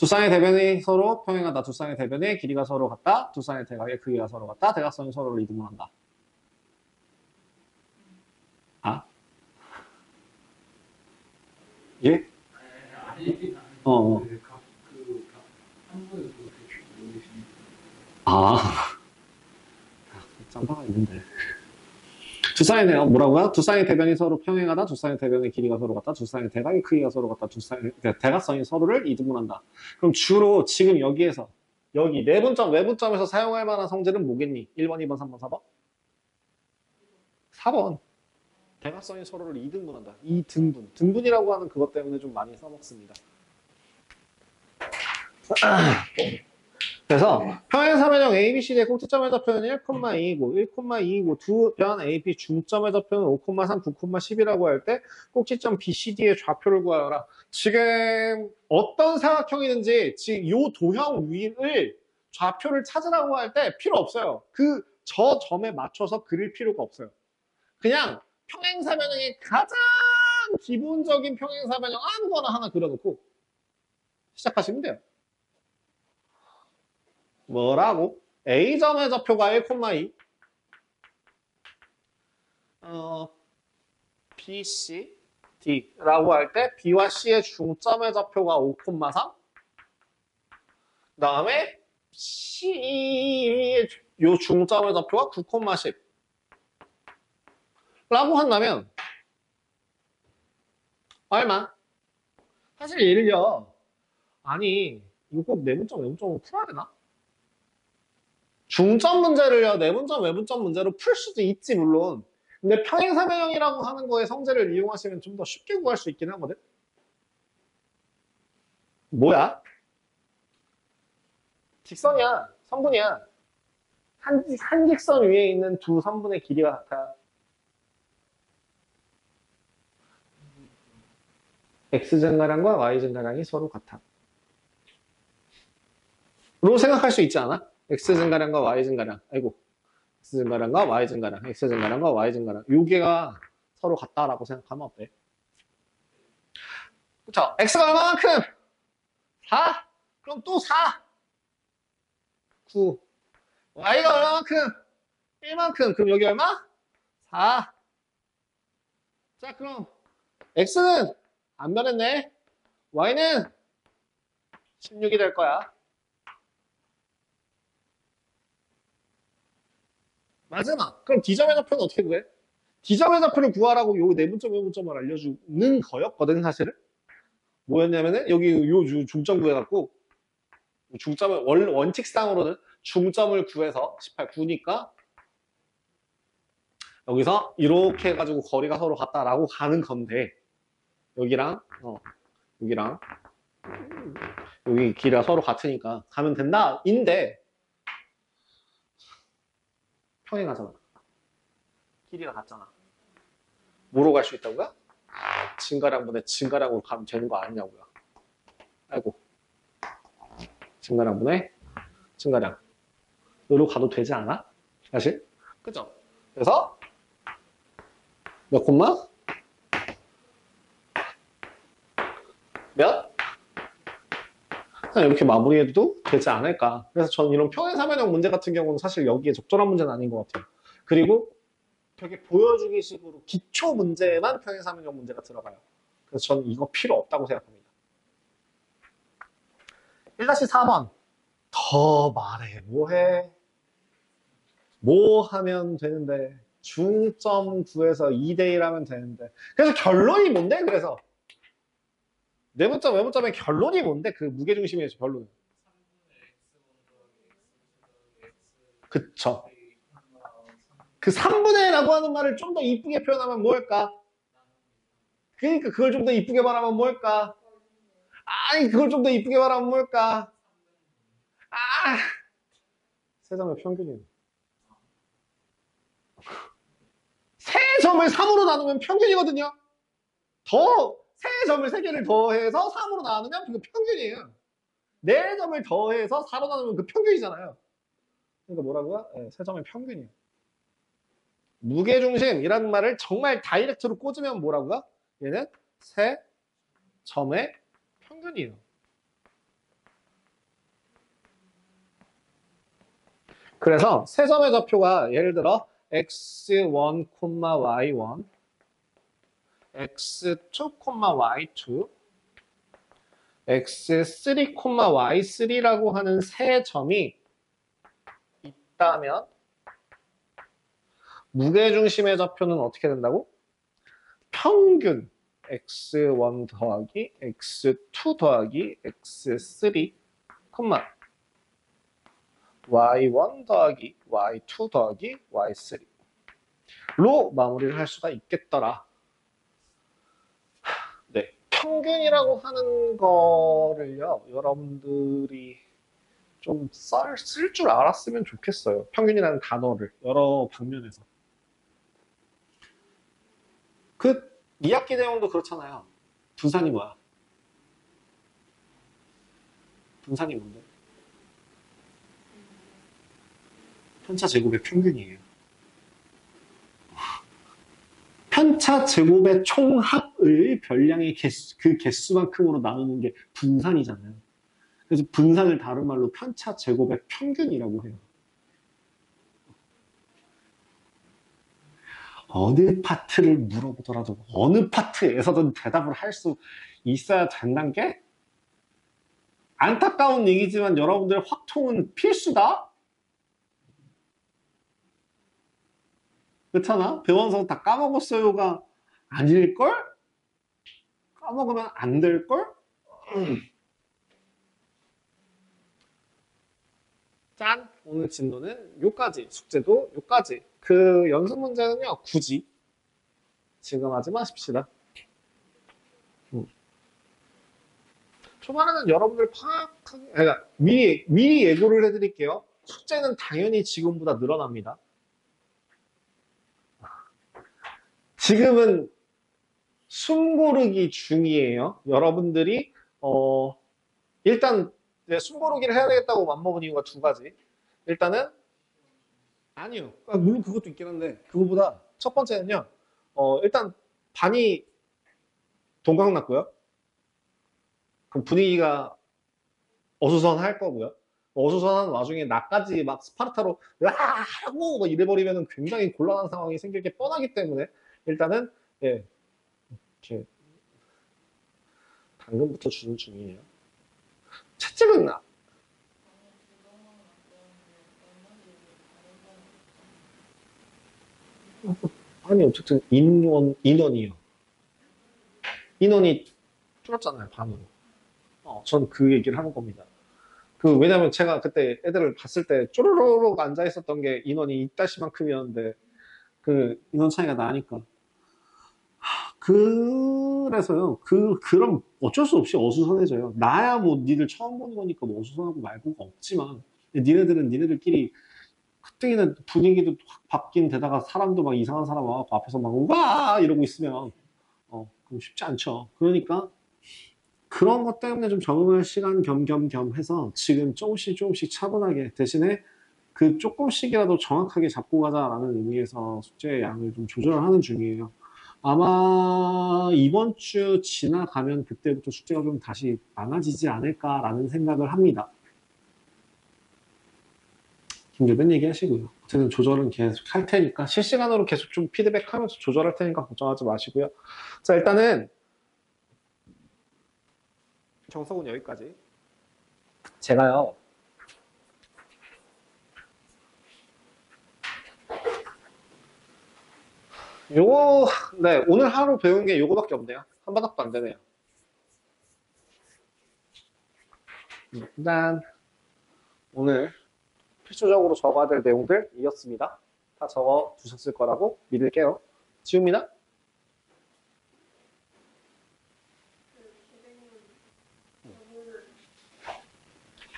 두 쌍의 대변이 서로 평행하다. 두 쌍의 대변의 길이가 서로 같다. 두 쌍의 대각의 크기가 서로 같다. 대각선이 서로를 이등분한다. 아? 예? 아니, 어, 어. 한 번에 그렇게 모르시는 아. 짬바가 있는데. 두 쌍의 뭐라고요? 두 쌍의 대변이 서로 평행하다. 두 쌍의 대변의 길이가 서로 같다. 두 쌍의 대각의 크기가 서로 같다. 두 쌍의 대각선이 서로를 이등분한다. 그럼 주로 지금 여기에서 여기 내분점, 외분점에서 사용할 만한 성질은 뭐겠니? 1번, 2번, 3번, 4번? 4번. 대각선이 서로를 이등분한다. 이등분. 등분이라고 하는 그것 때문에 좀 많이 써먹습니다. 그래서 평행사변형 ABCD의 꼭지점의 좌표는 1,2이고 1,2이고 두 변 AP 중점의 좌표는 5,3, 9,10이라고 할 때 꼭지점 BCD의 좌표를 구하여라. 지금 어떤 사각형이든지 지금 이 도형 위를 좌표를 찾으라고 할 때 필요 없어요. 저 점에 맞춰서 그릴 필요가 없어요. 그냥 평행사변형의 가장 기본적인 평행사변형 아무거나 하나 그려놓고 시작하시면 돼요. 뭐라고? A점의 좌표가 1,2 B, C, D라고 할 때 B와 C의 중점의 좌표가 5,3 그 다음에 C의 요 중점의 좌표가 9,10 라고 한다면 얼마? 사실 얘를요 아니 이거 꼭 내분점 외분점으로 풀어야 되나? 중점 문제를요 내분점 외분점 문제로 풀 수도 있지 물론 근데 평행사변형이라고 하는 거에 성질을 이용하시면 좀 더 쉽게 구할 수 있긴 하거든 뭐야? 직선이야 선분이야 한 직선 위에 있는 두 선분의 길이가 같아 X증가량과 Y증가량이 서로 같아 로 생각할 수 있지 않아? X증가량과 Y증가량 아이고 X증가량과 Y증가량 X증가량과 Y증가량 요게가 서로 같다라고 생각하면 어때? 그쵸? X가 얼마만큼? 4? 그럼 또 4 9 Y가 얼마만큼? 1만큼 그럼 여기 얼마? 4 자 그럼 X는 안 변했네 Y는 16이 될 거야 마지막 그럼 D점의 좌표는 어떻게 구해? D점의 좌표를 구하라고 요 내분점 외분점을 알려주는 거였거든 사실은 뭐였냐면은 여기 요 중점 구해갖고 중점을 원칙상으로는 중점을 구해서 18, 9니까 여기서 이렇게 해가지고 거리가 서로 같다라고 가는 건데 여기랑 여기랑 여기 길이가 서로 같으니까 가면 된다 인데 평행하잖아 길이가 같잖아 뭐로 갈 수 있다고요? 증가량분의 증가량으로 가면 되는 거 아니냐고요 아이고 증가량분의 증가량으로 가도 되지 않아? 사실 그죠? 그래서 몇 콤마? 몇? 이렇게 마무리해도 되지 않을까. 그래서 저는 이런 평행사변형 문제 같은 경우는 사실 여기에 적절한 문제는 아닌 것 같아요. 그리고 되게 보여주기 식으로 기초 문제만 평행사변형 문제가 들어가요. 그래서 저는 이거 필요 없다고 생각합니다. 1-4번. 더 말해. 뭐해? 뭐 하면 되는데. 중점 구해서 2대1 하면 되는데. 그래서 결론이 뭔데? 그래서. 내분점, 외분점의 결론이 뭔데? 그 무게중심의 결론은. 그쵸. 그 3분의 1라고 하는 말을 좀 더 이쁘게 표현하면 뭘까? 그러니까 그걸 좀 더 이쁘게 말하면 뭘까? 아니, 그걸 좀 더 이쁘게 말하면 뭘까? 아! 세점의 평균이네. 세 점을 3으로 나누면 평균이거든요? 세 점을 3개를 더해서 3으로 나누면 그 평균이에요. 4점을 더해서 4로 나누면 그 평균이잖아요. 그러니까 뭐라고요? 네, 세 점의 평균이에요. 무게중심이라는 말을 정말 다이렉트로 꽂으면 뭐라고요? 얘는 세 점의 평균이에요. 그래서 세 점의 좌표가 예를 들어 x1, y1, x2, y2, x3, y3라고 하는 세 점이 있다면 무게중심의 좌표는 어떻게 된다고? 평균 x1 더하기 x2 더하기 x3, y1 더하기 y2 더하기 y3로 마무리를 할 수가 있겠더라. 네, 평균이라고 하는 거를요, 여러분들이 좀 쓸 줄 알았으면 좋겠어요. 평균이라는 단어를 여러 방면에서. 그 2학기 내용도 그렇잖아요. 분산이 뭐야? 분산이 뭔데? 편차 제곱의 평균이에요. 편차 제곱의 총합을 별량의 개수, 그 개수만큼으로 나누는 게 분산이잖아요. 그래서 분산을 다른 말로 편차 제곱의 평균이라고 해요. 어느 파트를 물어보더라도 어느 파트에서든 대답을 할 수 있어야 된다는 게 안타까운 얘기지만 여러분들의 확통은 필수다? 그렇잖아? 배워서 다 까먹었어요가 아닐걸? 까먹으면 안 될걸? 짠! 오늘 진도는 요까지. 숙제도 요까지. 그 연습 문제는요, 굳이 지금 하지 마십시다. 초반에는 여러분들 파악하게, 그러니까 미리 예고를 해드릴게요. 숙제는 당연히 지금보다 늘어납니다. 지금은 숨 고르기 중이에요. 여러분들이 일단 숨 고르기를 해야 되겠다고 맘먹은 이유가 두 가지. 일단은 아니요. 물론 그것도 있긴 한데 그거보다 첫 번째는요. 일단 반이 동강 났고요. 그럼 분위기가 어수선할 거고요. 어수선한 와중에 나까지 막 스파르타로 하고 막 이래버리면 굉장히 곤란한 상황이 생길 게 뻔하기 때문에 일단은 예, 이렇게 당근부터 주는 중이에요. 채찍은 아니 어쨌든 인원이요. 인원이 줄었잖아요 반으로. 전 그 얘기를 하는 겁니다. 왜냐면 제가 그때 애들을 봤을 때 쪼르르륵 앉아 있었던 게 인원이 이따시만큼이었는데 그 인원 차이가 나니까. 그래서요. 그럼 어쩔 수 없이 어수선해져요. 나야 뭐 니들 처음 보는 거니까 뭐 어수선하고 말고가 없지만 니네들은 니네들끼리 그때는 분위기도 확 바뀐 데다가 사람도 막 이상한 사람 와갖고 앞에서 막 와 이러고 있으면 그럼 쉽지 않죠. 그러니까 그런 것 때문에 좀 적응할 시간 겸 해서 지금 조금씩 차분하게 대신에 그 조금씩이라도 정확하게 잡고 가자라는 의미에서 숙제의 양을 좀 조절을 하는 중이에요. 아마 이번 주 지나가면 그때부터 숙제가 좀 다시 많아지지 않을까라는 생각을 합니다. 힘들면 얘기하시고요. 어쨌든 조절은 계속 할 테니까 실시간으로 계속 좀 피드백하면서 조절할 테니까 걱정하지 마시고요. 자, 일단은 정석은 여기까지. 제가요. 요거, 네, 오늘 하루 배운 게 요거밖에 없네요. 한 바닥도 안 되네요. 일단, 오늘 필수적으로 적어야 될 내용들이었습니다. 다 적어 두셨을 거라고 믿을게요. 지웁니다.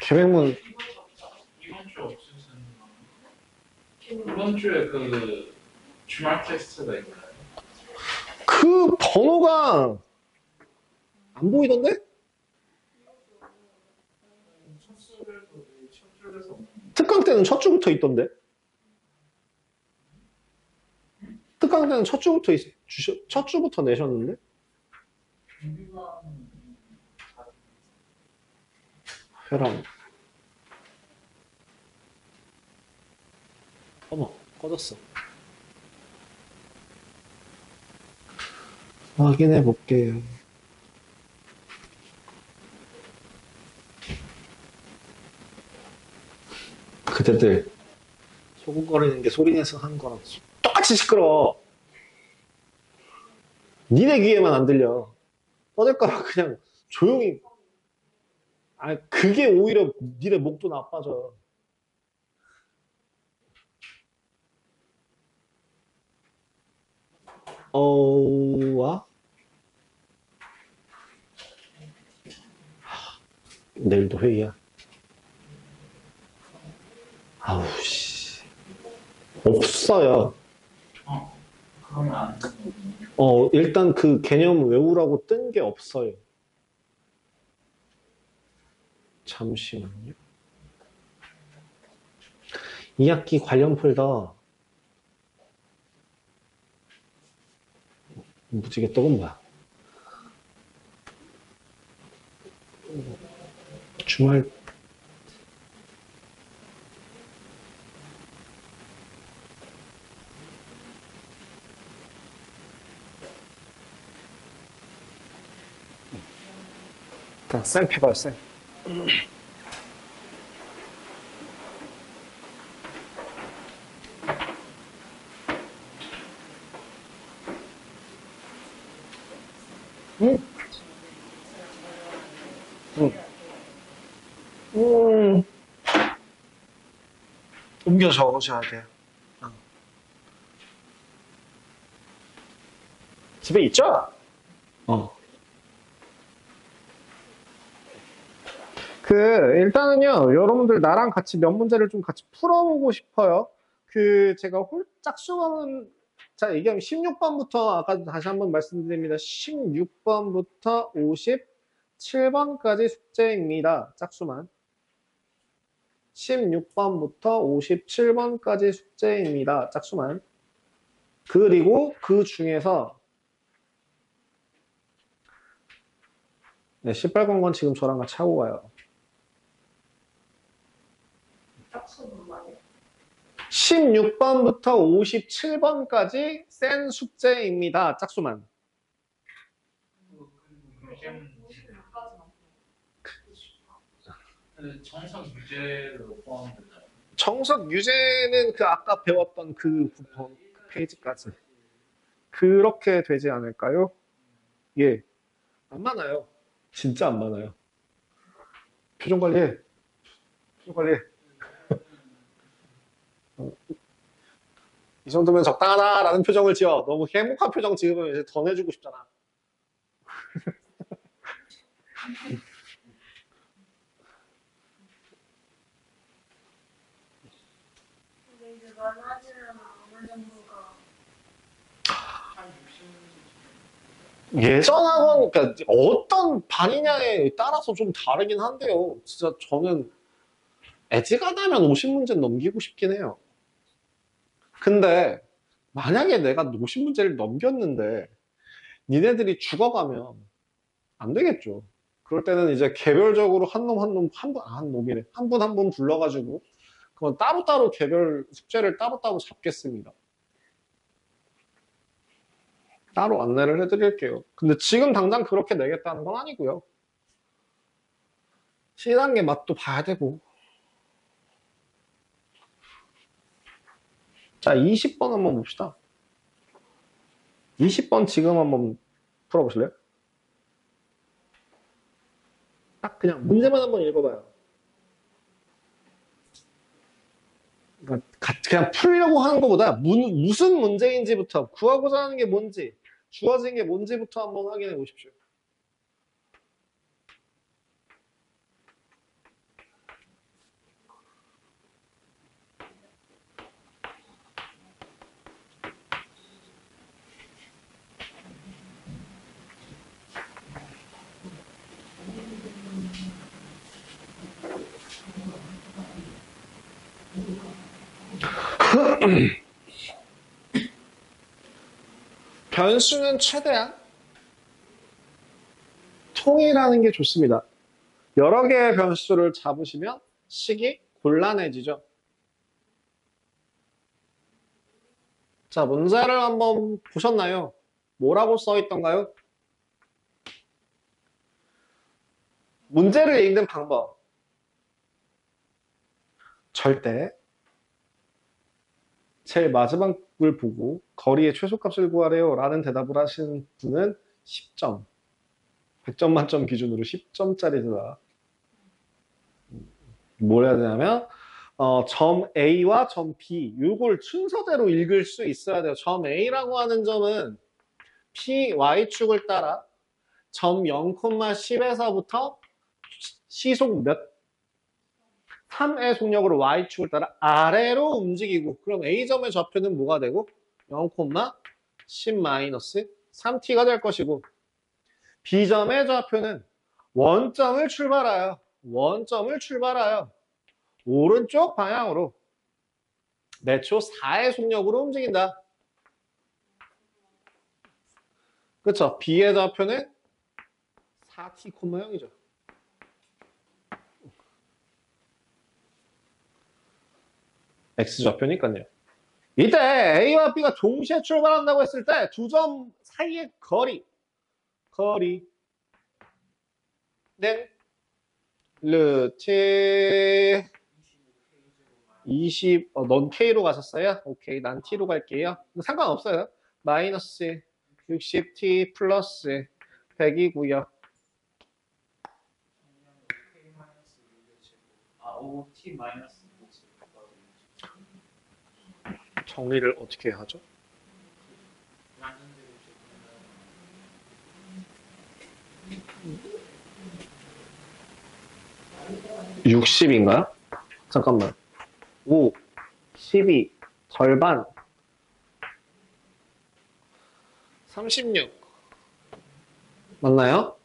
계획문, 이번 주 없으세요? 이번 주에 그 주말 테스트가 있나요? 그 번호가 안 보이던데? 첫 줄에서 첫 줄에서 특강 때는 첫 주부터 있던데? 특강 때는 첫 주부터 내셨는데? 준비가 회랑. 어머, 꺼졌어. 확인해 볼게요. 그대들 소곤거리는 게 소리 내서 하는 거랑 똑같이 시끄러워. 니네 귀에만 안 들려. 떠들까봐 그냥 조용히. 아, 그게 오히려 니네 목도 나빠져. 와? 내일도 회의야. 아우, 씨. 없어요. 그러면 안 돼. 일단 그 개념 외우라고 뜬 게 없어요. 잠시만요. 2학기 관련 폴더. 무지개 떡은 뭐야? 주말 쌤 해봐요, 쌤. 응? 응. 음, 옮겨 적으셔야 돼요. 집에 있죠? 어. 일단은요, 여러분들 나랑 같이 몇 문제를 좀 같이 풀어보고 싶어요. 제가 홀짝 수험은, 자, 얘기하면 16번부터, 아까 다시 한번 말씀드립니다. 16번부터 57번까지 숙제입니다. 짝수만. 16번부터 57번까지 숙제입니다. 짝수만. 그리고 그 중에서, 네, 시뻘건 건 지금 저랑 같이 하고 가요. 짝수는 말이야. 16번부터 57번까지 센 숙제입니다. 짝수만. 정석 유제로 포함되나요? 정석 유제는 그 아까 배웠던 그 부분, 그 페이지까지. 그렇게 되지 않을까요? 예. 안 많아요. 진짜 안 많아요. 표정 관리해. 표정 관리해. 이 정도면 적당하다라는 표정을 지어. 너무 행복한 표정 지으면 이제 더 내주고 싶잖아. 근데 이제 많아지면 어느 정도가 한 60년 예전하고는, 그러니까 어떤 반이냐에 따라서 좀 다르긴 한데요. 진짜 저는 애지간하면 50문제 넘기고 싶긴 해요. 근데 만약에 내가 50문제를 넘겼는데 니네들이 죽어가면 안 되겠죠. 그럴 때는 이제 개별적으로 한 놈 한 놈, 한 놈이래. 한 분 한 분 불러가지고 그건 따로따로 개별 숙제를 따로따로 잡겠습니다. 따로 안내를 해드릴게요. 근데 지금 당장 그렇게 내겠다는 건 아니고요. 시단계 맛도 봐야 되고. 자, 20번 한번 봅시다. 20번 지금 한번 풀어보실래요? 딱 그냥 문제만 한번 읽어봐요. 그러니까 그냥 풀려고 하는 것보다 무슨 문제인지부터 구하고자 하는 게 뭔지 주어진 게 뭔지부터 한번 확인해 보십시오. 변수는 최대한 통일하는 게 좋습니다. 여러 개의 변수를 잡으시면 식이 곤란해지죠. 자, 문제를 한번 보셨나요? 뭐라고 써 있던가요? 문제를 읽는 방법. 절대 제일 마지막을 보고 거리의 최소값을 구하래요 라는 대답을 하신 분은 10점. 100점 만점 기준으로 10점짜리 대답. 뭘 해야 되냐면 점 A와 점 B 이걸 순서대로 읽을 수 있어야 돼요. 점 A라고 하는 점은 P, Y축을 따라 점 0,10에서부터 시속 몇 3의 속력으로 Y축을 따라 아래로 움직이고 그럼 A점의 좌표는 뭐가 되고 0,10-3t가 될 것이고 B점의 좌표는 원점을 출발하여 오른쪽 방향으로 매초 4의 속력으로 움직인다. 그렇죠? B의 좌표는 4t,0이죠. X좌표니까요. 이때 A와 B가 동시에 출발한다고 했을 때 두 점 사이의 거리는 루트 20, 넌 K로 가셨어요? 오케이, 난 T로 갈게요. 상관없어요. 마이너스 60T 플러스 100이고요. 아, 5t 마이너스 5. 정리를 어떻게 하죠? 60인가요? 잠깐만. 5, 12, 절반, 36. 맞나요?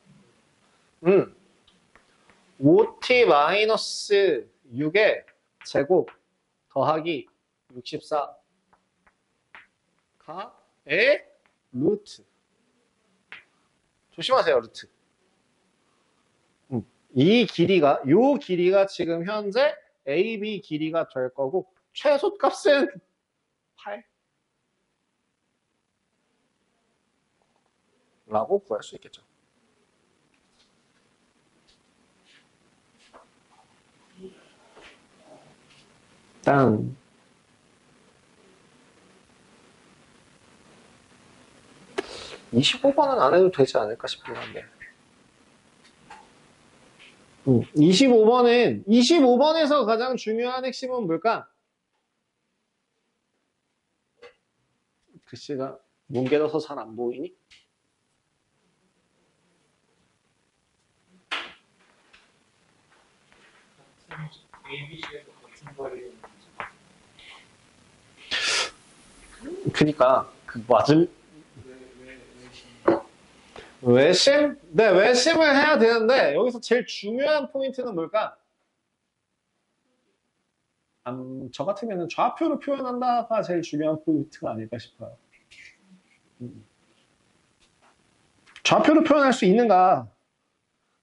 5t 마이너스 6의 제곱 더하기 64가 의 루트. 조심하세요, 루트. 요 길이가 지금 현재 AB 길이가 될 거고, 최소값은 8. 라고 구할 수 있겠죠. 일단, 25번은 안 해도 되지 않을까 싶긴 한데. 25번에서 가장 중요한 핵심은 뭘까? 글씨가 뭉개져서 잘 안 보이니? ABC에서 같은 거리. 그니까, 맞을, 외심? 네, 외심을 해야 되는데, 여기서 제일 중요한 포인트는 뭘까? 저 같으면 좌표로 표현한다가 제일 중요한 포인트가 아닐까 싶어요. 좌표로 표현할 수 있는가?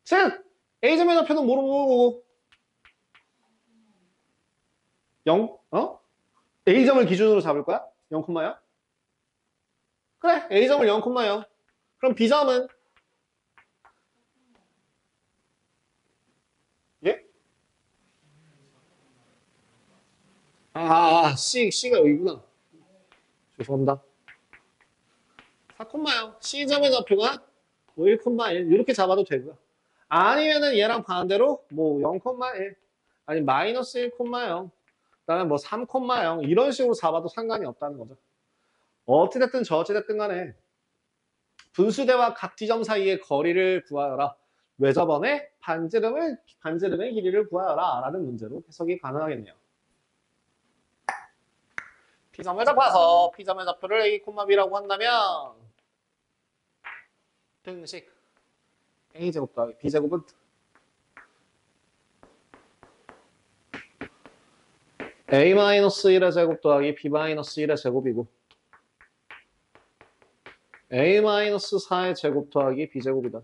즉, A점의 좌표는 뭐고? 0, A점을 기준으로 잡을 거야? 0,0? 그래, A점을 0,0. 그럼 B점은? 예? C가 여기구나. 죄송합니다. 4,0. C점의 좌표가 1,1 이렇게 잡아도 되고요. 아니면은 얘랑 반대로 뭐 0,1 아니 마이너스 1,0 그다음에 뭐 3,0 이런 식으로 잡아도 상관이 없다는 거죠. 어찌됐든 저찌됐든 간에 분수대와 각지점 사이의 거리를 구하여라. 왜 저번에 반지름의 길이를 구하여라 라는 문제로 해석이 가능하겠네요. P점을 잡아서 P점의 좌표를 A, B라고 한다면 등식 A제곱 더하기 B제곱은 A-1의 제곱 더하기 B-1의 제곱이고 A-4의 제곱 더하기 B제곱이다.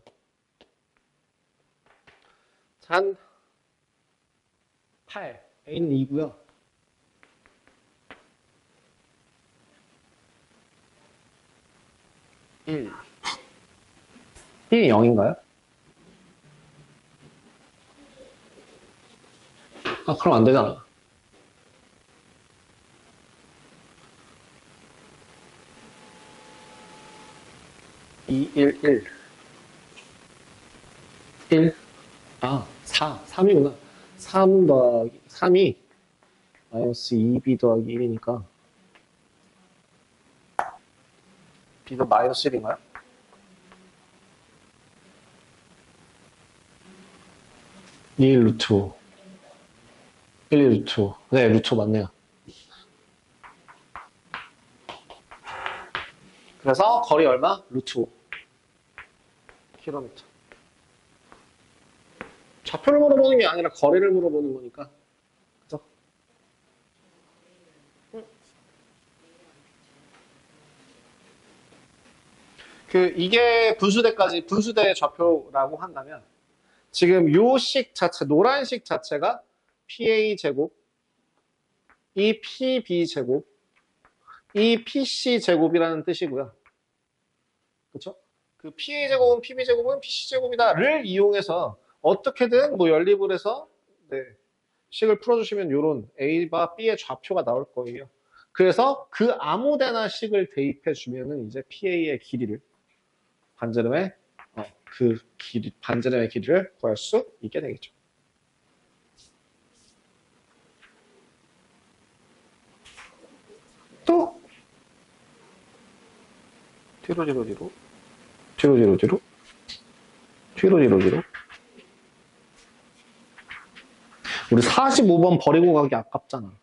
단 8, A는 2고요. 1. 1이 0인가요? 아, 그럼 안 되잖아. 2, 1, 1. 1. 아, 4. 3이구나. 3 더하기, 3이 마이너스 2b 더하기 1이니까 b도 마이너스 1인가요? 2 루트 5. 1, 2 루트 5. 네, 루트 5 맞네요. 그래서 거리 얼마? 루트 5 킬로미터. 좌표를 물어보는 게 아니라 거리를 물어보는 거니까. 그죠? 이게 분수대 좌표라고 한다면, 지금 요 식 자체, 노란식 자체가 PA 제곱, 이 PB 제곱, 이 PC 제곱이라는 뜻이고요. 그쵸? 그 PA 제곱은 PB 제곱은 PC 제곱이다를 이용해서 어떻게든 뭐 연립을 해서, 네, 식을 풀어주시면 요런 A와 B의 좌표가 나올 거예요. 그래서 그 아무 데나 식을 대입해 주면은 이제 PA의 길이를 반지름의 반지름의 길이를 구할 수 있게 되겠죠. 또 뒤로 우리 45번 버리고 가기 아깝잖아.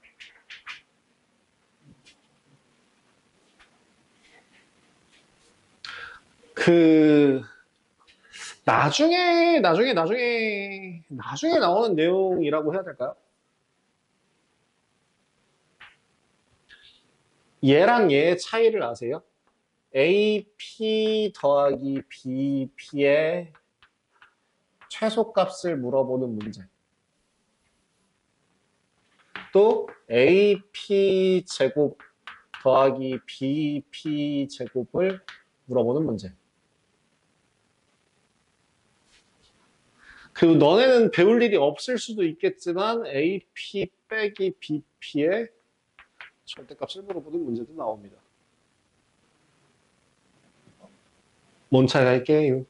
나중에 나오는 내용이라고 해야 될까요? 얘랑 얘의 차이를 아세요? AP 더하기 BP의 최소값을 물어보는 문제. 또 AP 제곱 더하기 BP 제곱을 물어보는 문제. 너네는 배울 일이 없을 수도 있겠지만 AP 빼기 BP의 절대값을 물어보는 문제도 나옵니다. 뭔 차이가 있게요?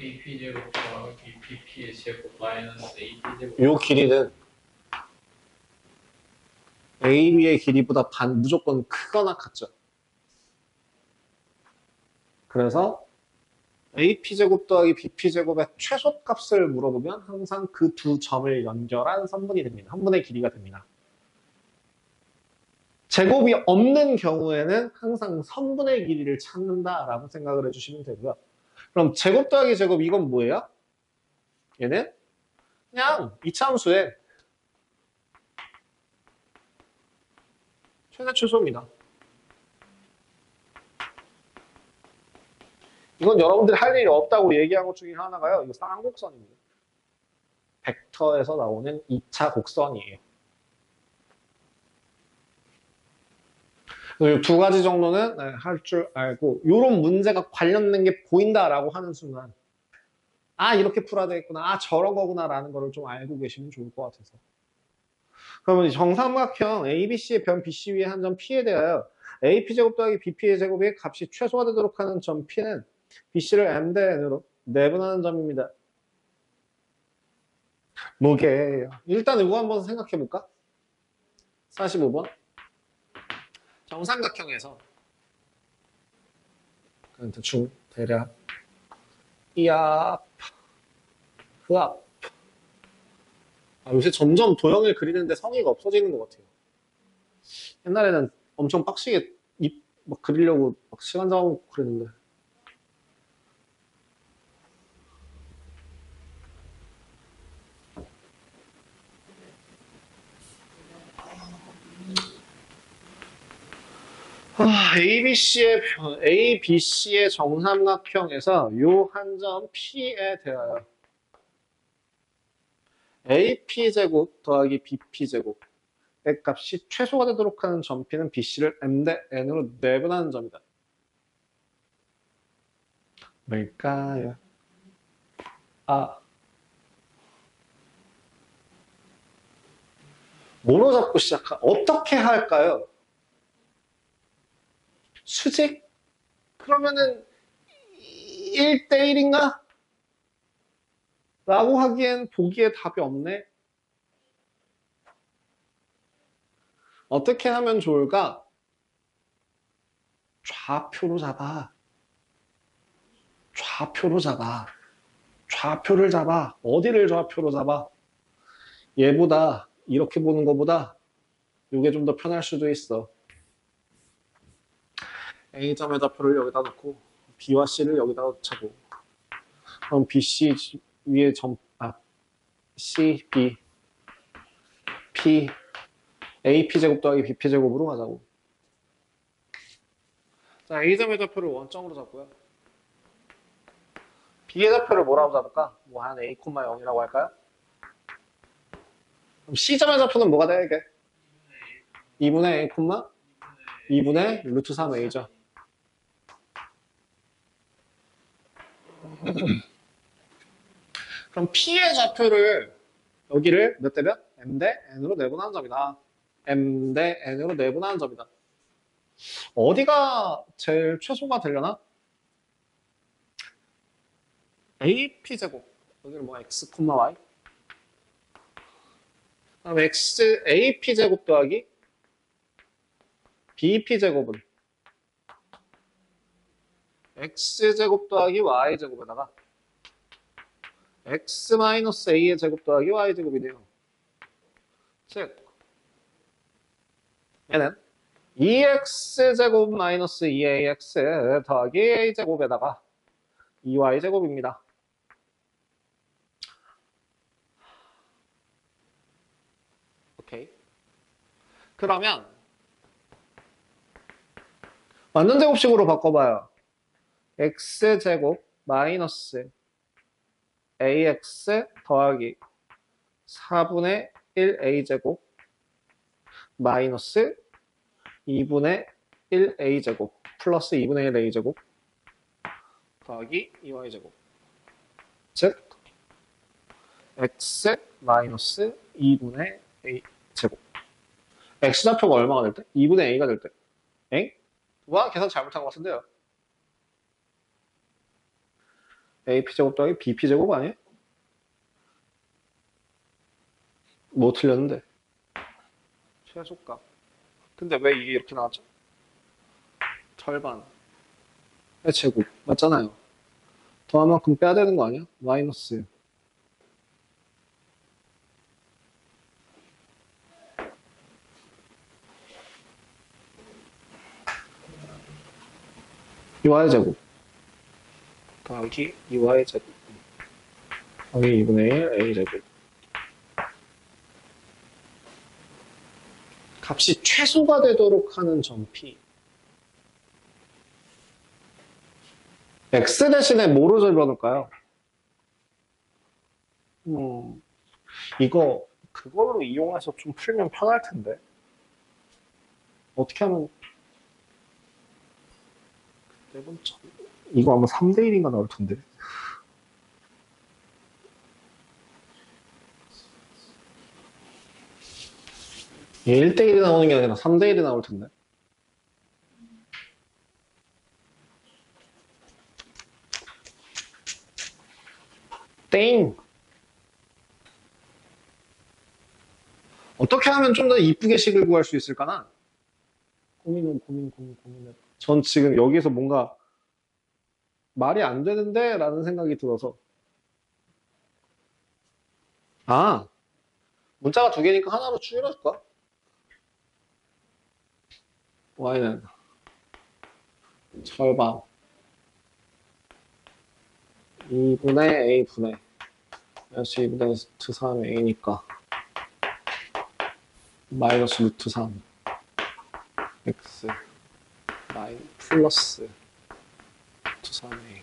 AP 제곱 더하기 BP의 제곱 마이너스 AP 제곱. 요 길이는 AB의 길이보다 무조건 크거나 같죠. 그래서 AP제곱 더하기 BP제곱의 최소값을 물어보면 항상 그 두 점을 연결한 선분이 됩니다. 한 분의 길이가 됩니다. 제곱이 없는 경우에는 항상 선분의 길이를 찾는다라고 생각을 해주시면 되고요. 그럼 제곱 더하기 제곱 이건 뭐예요? 얘는 그냥 이차함수의 최대 최소입니다. 이건 여러분들이 할 일이 없다고 얘기한 것 중에 하나가요. 이거 쌍곡선입니다. 벡터에서 나오는 2차 곡선이에요. 두 가지 정도는 할 줄 알고 이런 문제가 관련된 게 보인다라고 하는 순간 아 이렇게 풀어야 되겠구나, 아 저런 거구나 라는 거를 좀 알고 계시면 좋을 것 같아서. 그러면 정삼각형 ABC의 변 BC 위에 한 점 P에 대하여 AP제곱 더하기 BP의 제곱의 값이 최소화 되도록 하는 점 P는 BC를 M 대 N으로 내분하는 점입니다. 뭐게요? 일단 이거 한번 생각해 볼까? 45번 정삼각형에서 대충 대략 이앞 그앞 요새 점점 도형을 그리는데 성의가 없어지는 것 같아요. 옛날에는 엄청 빡시게 막 그리려고 막 시간 잡아먹고 그랬는데. ABC의 정삼각형에서 요 한 점 P에 대하여 AP제곱 더하기 BP제곱 값이 최소가 되도록 하는 점 P는 BC를 M 대 N으로 내분하는 점이다. 뭘까요? 아, 뭐로 잡고 어떻게 할까요? 수직? 그러면은 1대1인가? 라고 하기엔 보기에 답이 없네. 어떻게 하면 좋을까? 좌표로 잡아. 좌표로 잡아. 좌표를 잡아. 어디를 좌표로 잡아? 얘보다 이렇게 보는 것보다 이게 좀 더 편할 수도 있어. A점의 좌표를 여기다 놓고 B와 C를 여기다 놓자고. 그럼 BC 위에 C, B, P, AP제곱 더하기 BP제곱으로 가자고. 자, A점의 좌표를 원점으로 잡고요. B의 좌표를 뭐라고 잡을까? 뭐 한 A, 0이라고 할까요? 그럼 C점의 좌표는 뭐가 돼야 돼? 2분의 A, 2분의 루트 3A죠. 그럼 P의 좌표를 여기를 몇 대 몇? M 대 N으로 내분하는 점이다. M 대 N으로 내분하는 점이다. 어디가 제일 최소가 되려나? AP제곱. 여기는 뭐 X, Y. 그럼 AP제곱 더하기 BP제곱은 X제곱 더하기 Y제곱에다가 X-A의 제곱 더하기 Y제곱이 돼요. 즉, 얘는 2X제곱 마이너스 2AX 더하기 A제곱에다가 2Y제곱입니다. 오케이. 그러면 완전 제곱식으로 바꿔봐요. X제곱 마이너스 AX 더하기 4분의 1A제곱 마이너스 2분의 1A제곱 플러스 2분의 1A제곱 더하기 2Y제곱. 즉 X 마이너스 2분의 A제곱. X좌표가 얼마가 될 때? 2분의 A가 될 때. 엥? 와, 계산 잘못한 것 같은데요. AP제곱 더하기 BP제곱 아니에요? 뭐 틀렸는데? 최소값. 근데 왜 이게 이렇게 나왔죠? 절반. 제곱. 맞잖아요. 더한 만큼 빼야 되는 거 아니야? 마이너스. Y제곱. 더하기 2Y제곱. 더하기 2분의 1 A제곱. 값이 최소가 되도록 하는 점 P. X 대신에 뭐로 집어넣을까요? 이거 그걸로 이용해서 좀 풀면 편할 텐데. 어떻게 하면 이거 아마 3대 1인가 나올 텐데. 얘 1대 1이 나오는 게 아니라 3대 1이 나올 텐데. 땡! 어떻게 하면 좀 더 이쁘게 식을 구할 수 있을까나? 고민해. 전 지금 여기서 뭔가 말이 안 되는데? 라는 생각이 들어서. 아, 문자가 두 개니까 하나로 줄여줄까? y는 절반 2분의 a분의 마이너스 2분의 루트 3a니까 마이너스 루트 3 x 플러스 루트 3a.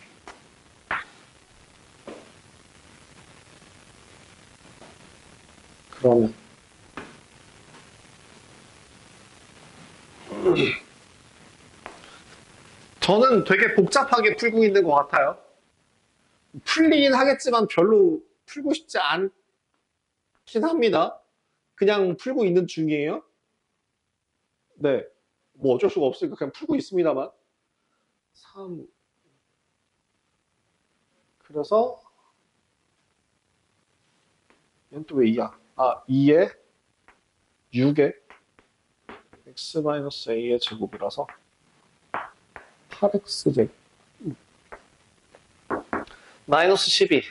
그러면 저는 되게 복잡하게 풀고 있는 것 같아요. 풀리긴 하겠지만 별로 풀고 싶지 않긴 합니다. 그냥 풀고 있는 중이에요. 네. 뭐 어쩔 수가 없으니까 그냥 풀고 있습니다만. 3. 그래서, 얘는 또 왜 2야? 아, 2에 6에 x-a의 제곱이라서 8x 제곱. 마이너스 12.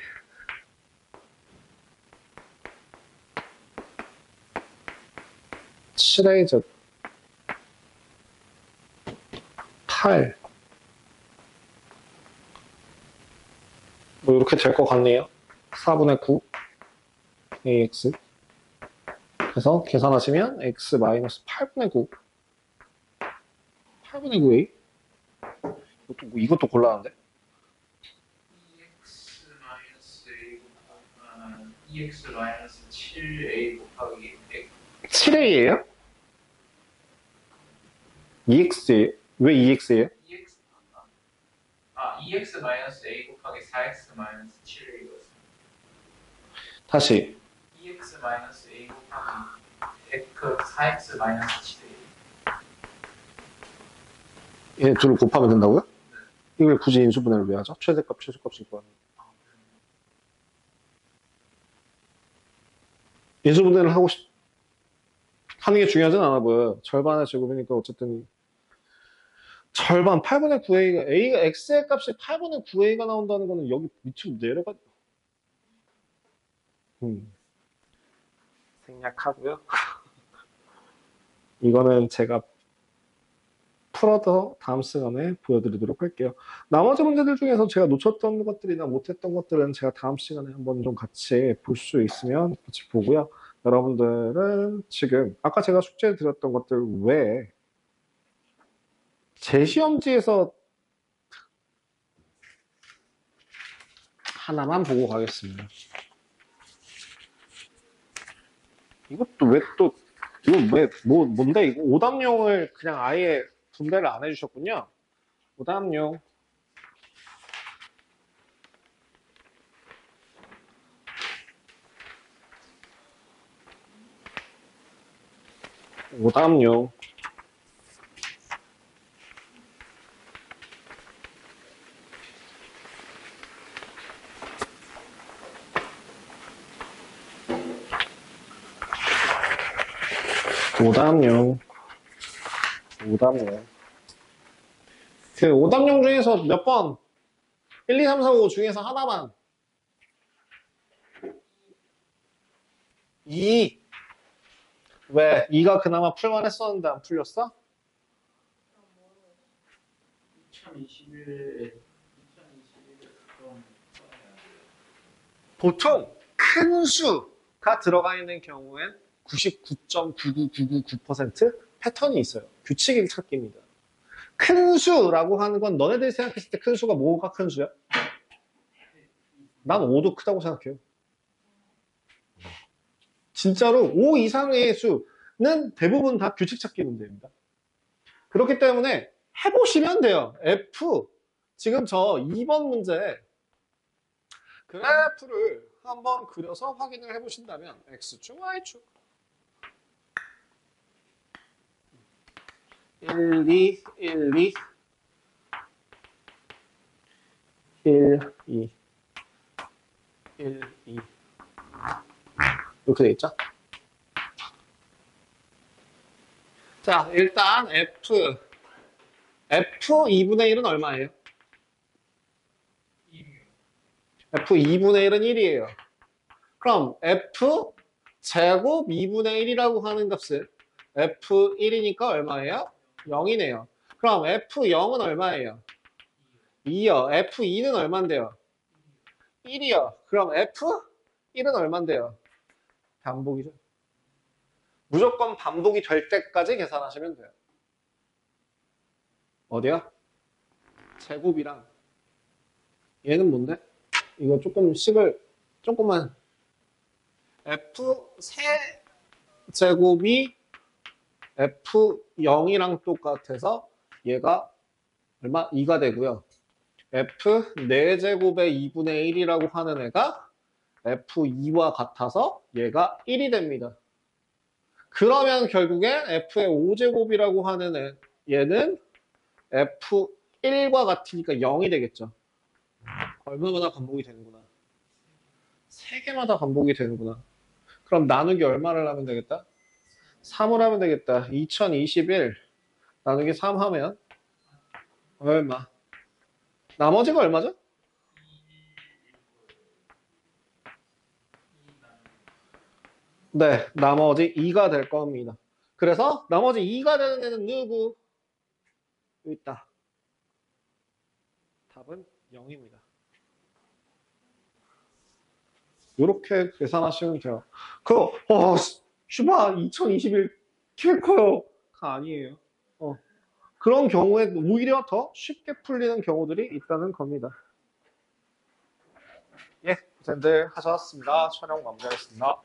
7a 제곱. 8. 뭐 이렇게 될 것 같네요. 4분의 9 ax. 그래서 계산하시면 x 마이너스 8분의 9. 8분의 9a. 이것도 곤란한데? EX 마이너스 7A 곱하기 7a예요? EX예요? 왜 EX예요? EX 마이너스 A 곱하기 4X 마이너스 7A거든요. 다시. EX 마이너스 A 곱하기 4X 마이너스 7A. 얘 둘을 곱하면 된다고요? 이걸 굳이 인수분해를 왜 하죠? 최대값, 최소값일 거 아니에요. 인수분해를 하는 게 중요하진 않아 보여요. 절반의 제곱이니까 어쨌든 절반 8분의 9a가 x의 값이 8분의 9a가 나온다는 거는 여기 밑으로 내려가. 생략하고요. 이거는 제가 풀어서 다음 시간에 보여드리도록 할게요. 나머지 문제들 중에서 제가 놓쳤던 것들이나 못했던 것들은 제가 다음 시간에 한번 좀 같이 볼 수 있으면 같이 보고요. 여러분들은 지금 아까 제가 숙제 드렸던 것들 외에 제시험지에서 하나만 보고 가겠습니다. 이것도 왜 또, 이거 왜, 뭔데? 이거 오답용을 그냥 아예 분배를 안 해주셨군요. 오답용. 오답용. 오답용. 오답용. 그 오답용 중에서 몇 번? 1, 2, 3, 4, 5 중에서 하나만. 2. 왜? 2가 그나마 풀만 했었는데 안 풀렸어? 2021에 보통 큰 수가 들어가 있는 경우엔 99.99999% 패턴이 있어요. 규칙이 찾기입니다. 큰 수라고 하는 건 너네들이 생각했을 때 큰 수가 뭐가 큰 수야? 난 5도 크다고 생각해요. 진짜로 5 이상의 수는 대부분 다 규칙 찾기 문제입니다. 그렇기 때문에 해보시면 돼요. F. 지금 저 2번 문제 그래프를 한번 그려서 확인을 해보신다면 X축, Y축 1, 2, 1, 2 1, 2 1, 2 이렇게 돼 있죠? 자, 일단 F 2분의 1은 얼마예요? F 2분의 1은 1이에요. 그럼 F 제곱 2분의 1이라고 하는 값은 F 1이니까 얼마예요? 0이네요. 그럼 F 0은 얼마예요? 2요. F 2는 얼만데요? 1이요. 그럼 F 1은 얼만데요? 반복이죠. 무조건 반복이 될 때까지 계산하시면 돼요. 어디야? 제곱이랑 얘는 뭔데? 이거 조금만 F 세 제곱이 F0이랑 똑같아서 얘가 얼마? 2가 되고요. F 4제곱의 2분의 1이라고 하는 애가 F2와 같아서 얘가 1이 됩니다. 그러면 결국엔 F의 5제곱이라고 하는 얘는 F1과 같으니까 0이 되겠죠. 얼마마다 반복이 되는구나. 3개마다 반복이 되는구나. 그럼 나누기 얼마를 하면 되겠다? 3을 하면 되겠다. 2021 나누기 3 하면 얼마? 나머지가 얼마죠? 네, 나머지 2가 될 겁니다. 그래서 나머지 2가 되는 애는 누구? 여기 있다. 답은 0입니다. 이렇게 계산하시면 돼요. 슈바 2021 꽤 커요가 아니에요. 그런 경우에 오히려 더 쉽게 풀리는 경우들이 있다는 겁니다. 예, 고생들 하셨습니다. 촬영 마무리하겠습니다.